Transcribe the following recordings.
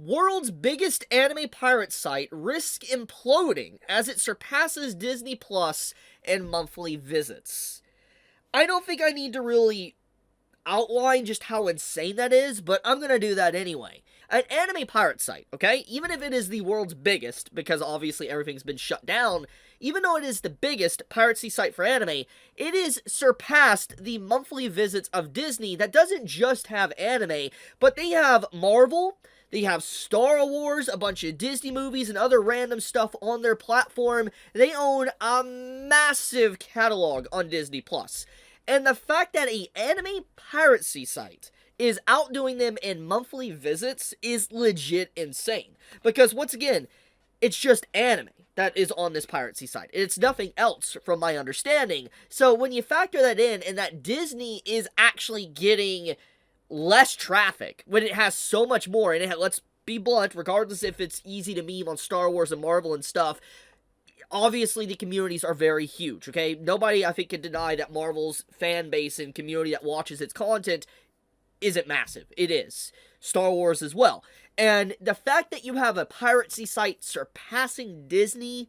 World's biggest anime pirate site risks imploding as it surpasses Disney Plus in monthly visits. I don't think I need to really outline just how insane that is, but I'm gonna do that anyway. An anime pirate site, okay? Even if it is the world's biggest, because obviously everything's been shut down, even though it is the biggest piracy site for anime, it is surpassed the monthly visits of Disney that doesn't just have anime, but they have Marvel, they have Star Wars, a bunch of Disney movies, and other random stuff on their platform. They own a massive catalog on Disney Plus. And the fact that an anime piracy site is outdoing them in monthly visits is legit insane. Because once again, it's just anime that is on this piracy site. It's nothing else from my understanding. So when you factor that in, and that Disney is actually getting less traffic when it has so much more, and let's be blunt, regardless if it's easy to meme on Star Wars and Marvel and stuff, obviously the communities are very huge, okay? Nobody, I think, can deny that Marvel's fan base and community that watches its content isn't massive. It is. Star Wars as well. And the fact that you have a piracy site surpassing Disney,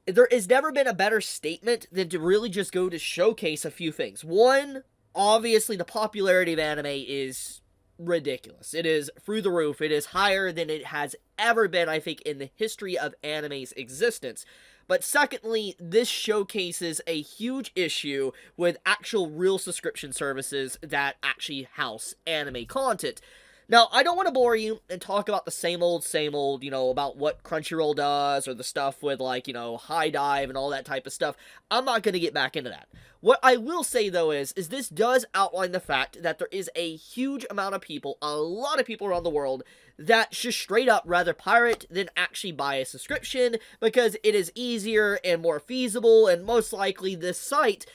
there has never been a better statement than to really just go to showcase a few things. One, obviously the popularity of anime is ridiculous. It is through the roof. It is higher than it has ever been, I think, in the history of anime's existence. But secondly, this showcases a huge issue with actual real subscription services that actually house anime content. Now, I don't want to bore you and talk about the same old, about what Crunchyroll does, or the stuff with, HiDive and all that type of stuff. I'm not going to get back into that. What I will say, though, is this does outline the fact that there is a huge amount of people, a lot of people around the world, that just straight up rather pirate than actually buy a subscription, because it is easier and more feasible, and most likely this site,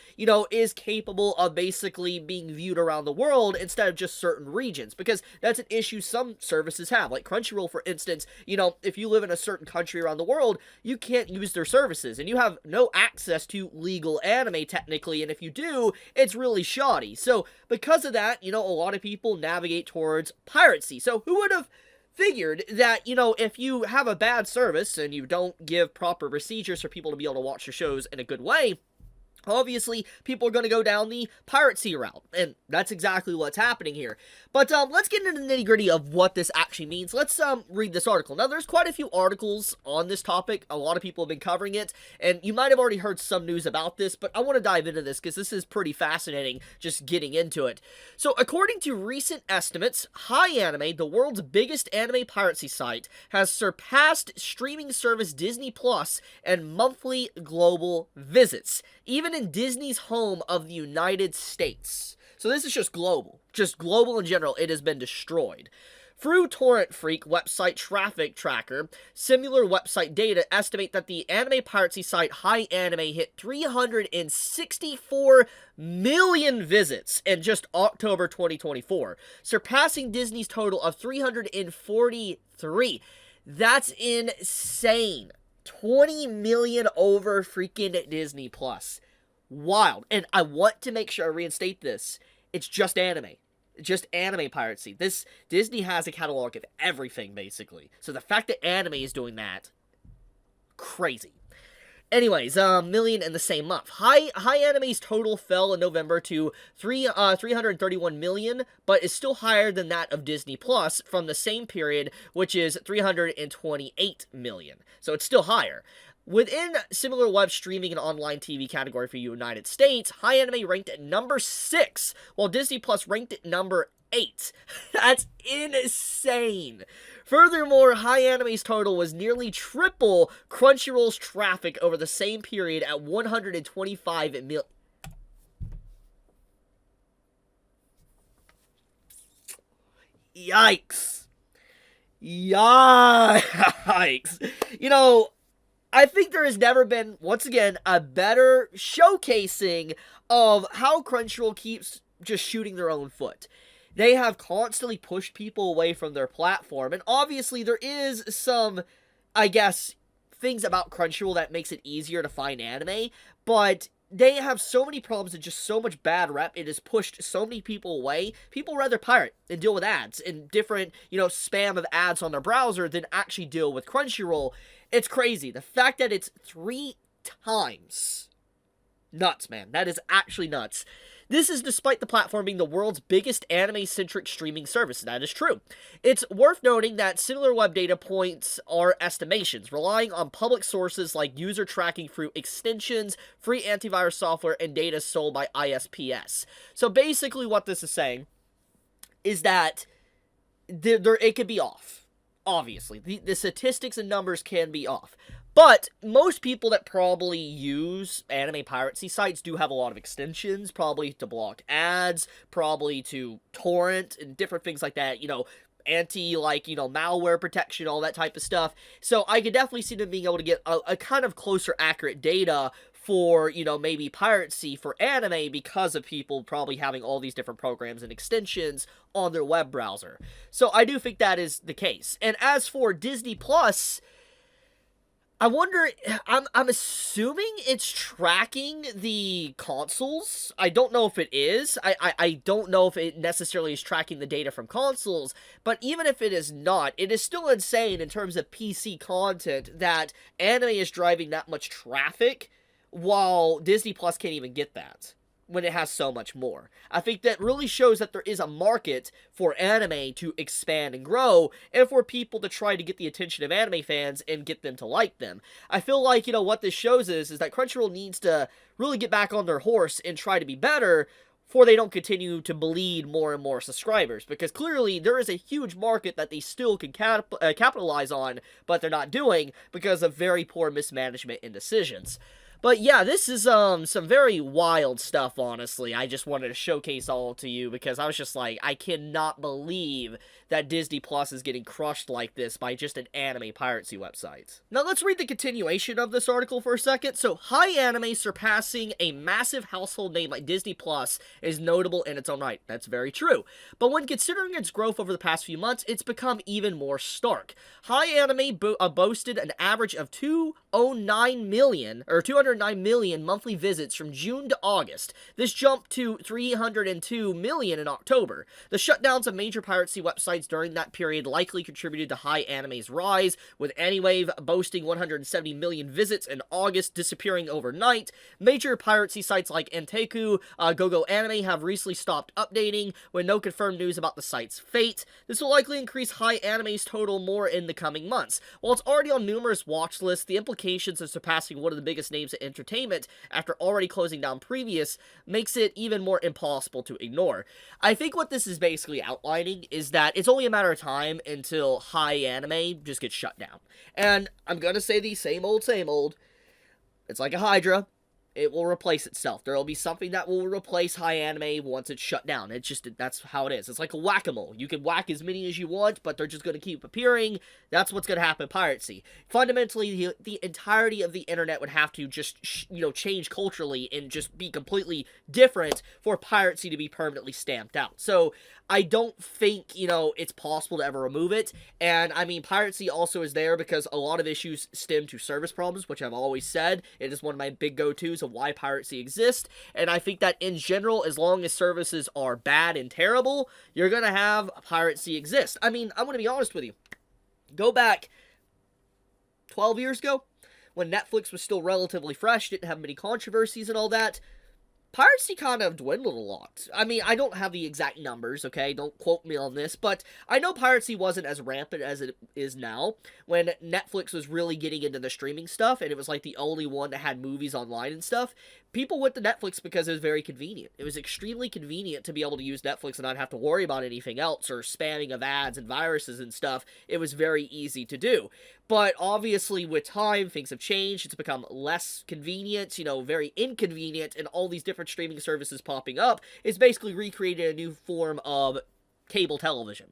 is capable of basically being viewed around the world instead of just certain regions, because that's an issue some services have. Like Crunchyroll, for instance, if you live in a certain country around the world, you can't use their services, and you have no access to legal anime, technically, and if you do, it's really shoddy. So, because of that, a lot of people navigate towards piracy. So, who would have figured that, if you have a bad service and you don't give proper procedures for people to be able to watch your shows in a good way, obviously, people are going to go down the piracy route, and that's exactly what's happening here. But let's get into the nitty-gritty of what this actually means. Let's read this article. Now, there's quite a few articles on this topic. A lot of people have been covering it, and you might have already heard some news about this, but I want to dive into this because this is pretty fascinating, just getting into it. So, according to recent estimates, HiAnime, the world's biggest anime piracy site, has surpassed streaming service Disney Plus and monthly global visits, even in Disney's home of the United States. So this is just global. Just global in general, it has been destroyed. Through Torrent Freak website traffic tracker, similar website data estimate that the anime piracy site HiAnime hit 364 million visits in just October 2024, surpassing Disney's total of 343. That's insane. 20 million over freaking Disney Plus. Wild. And I want to make sure I reinstate this. It's just anime. Just anime piracy. Disney has a catalog of everything, basically. So the fact that anime is doing that, crazy. Anyways, million in the same month. HiAnime's total fell in November to 331 million, but is still higher than that of Disney Plus from the same period, which is 328 million. So it's still higher. Within similar web streaming and online TV category for the United States, HiAnime ranked at number 6, while Disney Plus ranked at number 8. That's insane. Furthermore, HiAnime's total was nearly triple Crunchyroll's traffic over the same period at 125 million. Yikes. Yikes. I think there has never been, once again, a better showcasing of how Crunchyroll keeps just shooting their own foot. They have constantly pushed people away from their platform, and obviously there is some, I guess, things about Crunchyroll that makes it easier to find anime, but they have so many problems and just so much bad rep. It has pushed so many people away. People rather pirate and deal with ads and different, spam of ads on their browser than actually deal with Crunchyroll. It's crazy. The fact that it's 3 times. Nuts, man. That is actually nuts. This is despite the platform being the world's biggest anime-centric streaming service. That is true. It's worth noting that similar web data points are estimations, relying on public sources like user tracking through extensions, free antivirus software, and data sold by ISPs. So basically what this is saying is that it could be off. Obviously. The statistics and numbers can be off. But most people that probably use anime piracy sites do have a lot of extensions, probably to block ads, probably to torrent, and different things like that, malware protection, all that type of stuff. So I could definitely see them being able to get a kind of closer, accurate data for, maybe piracy for anime because of people probably having all these different programs and extensions on their web browser. So I do think that is the case. And as for Disney Plus, I wonder, I'm assuming it's tracking the consoles. I don't know if it is. I don't know if it necessarily is tracking the data from consoles, but even if it is not, it is still insane in terms of PC content that anime is driving that much traffic while Disney Plus can't even get that when it has so much more. I think that really shows that there is a market for anime to expand and grow, and for people to try to get the attention of anime fans and get them to like them. I feel like, what this shows is that Crunchyroll needs to really get back on their horse and try to be better, for they don't continue to bleed more and more subscribers, because clearly there is a huge market that they still can capitalize on, but they're not doing because of very poor mismanagement and decisions. But yeah, this is some very wild stuff, honestly. I just wanted to showcase all to you because I was just like, I cannot believe that Disney Plus is getting crushed like this by just an anime piracy website. Now let's read the continuation of this article for a second. So, HiAnime surpassing a massive household name like Disney Plus is notable in its own right. That's very true. But when considering its growth over the past few months, it's become even more stark. HiAnime boasted an average of 209 million monthly visits from June to August. This jumped to 302 million in October. The shutdowns of major piracy websites during that period likely contributed to HiAnime's rise, with Anywave boasting 170 million visits in August, disappearing overnight. Major piracy sites like Anteku, GoGo Anime have recently stopped updating, with no confirmed news about the site's fate. This will likely increase HiAnime's total more in the coming months. While it's already on numerous watch lists, the implications of surpassing one of the biggest names in entertainment after already closing down previous makes it even more impossible to ignore. I think what this is basically outlining is that it's only a matter of time until HiAnime just gets shut down. And I'm gonna say the same old, it's like a Hydra. It will replace itself. There will be something that will replace HiAnime once it's shut down. It's just, that's how it is. It's like a whack-a-mole. You can whack as many as you want, but they're just going to keep appearing. That's what's going to happen in piracy. Fundamentally, the entirety of the internet would have to just, change culturally and just be completely different for piracy to be permanently stamped out. So, I don't think, it's possible to ever remove it. And, I mean, piracy also is there because a lot of issues stem to service problems, which I've always said. It is one of my big go-tos of why piracy exists. And I think that in general, as long as services are bad and terrible, you're going to have piracy exist. I mean, I'm going to be honest with you. Go back 12 years ago, when Netflix was still relatively fresh, didn't have many controversies and all that, piracy kind of dwindled a lot. I mean, I don't have the exact numbers, okay? Don't quote me on this, but I know piracy wasn't as rampant as it is now, when Netflix was really getting into the streaming stuff, and it was like the only one that had movies online and stuff. People went to Netflix because it was very convenient. It was extremely convenient to be able to use Netflix and not have to worry about anything else, or spamming of ads and viruses and stuff. It was very easy to do. But obviously, with time, things have changed. It's become less convenient, very inconvenient, and all these different streaming services popping up is basically recreating a new form of cable television.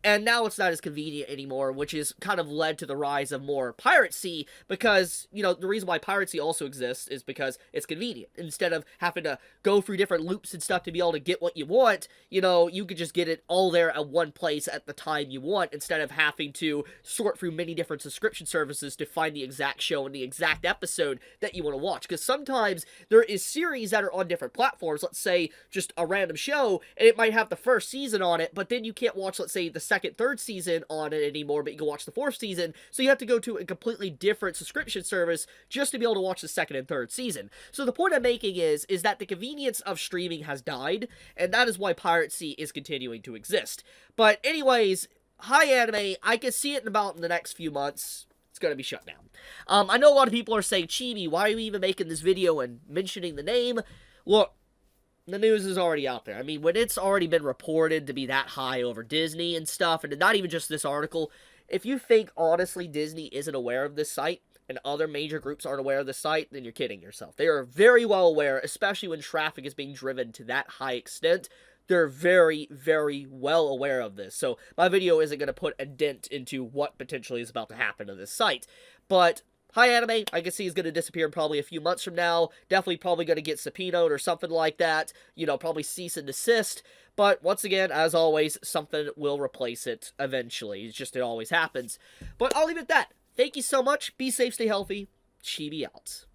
And now it's not as convenient anymore, which has kind of led to the rise of more piracy because, you know, the reason why piracy also exists is because it's convenient. Instead of having to go through different loops and stuff to be able to get what you want, you know, you could just get it all there at one place at the time you want instead of having to sort through many different subscription services to find the exact show and the exact episode that you want to watch. Because sometimes there is series that are on different platforms, let's say just a random show, and it might have the first season on it, but then you can't watch, let's say, the second, third season on it anymore, but you can watch the fourth season, so you have to go to a completely different subscription service just to be able to watch the second and third season. So the point I'm making is that the convenience of streaming has died, and that is why piracy is continuing to exist. But anyways, HiAnime, I can see it in about the next few months. It's going to be shut down. I know a lot of people are saying, Chibi, why are you even making this video and mentioning the name? Look, the news is already out there. I mean, when it's already been reported to be that high over Disney and stuff, and not even just this article, if you think, honestly, Disney isn't aware of this site, and other major groups aren't aware of the site, then you're kidding yourself. They are very well aware, especially when traffic is being driven to that high extent. They're very, very well aware of this. So my video isn't going to put a dent into what potentially is about to happen to this site. But HiAnime, I can see, is going to disappear in probably a few months from now. Definitely probably going to get subpoenaed or something like that. You know, probably cease and desist. But once again, as always, something will replace it eventually. It's just, it always happens. But I'll leave it at that. Thank you so much. Be safe, stay healthy. Chibi out.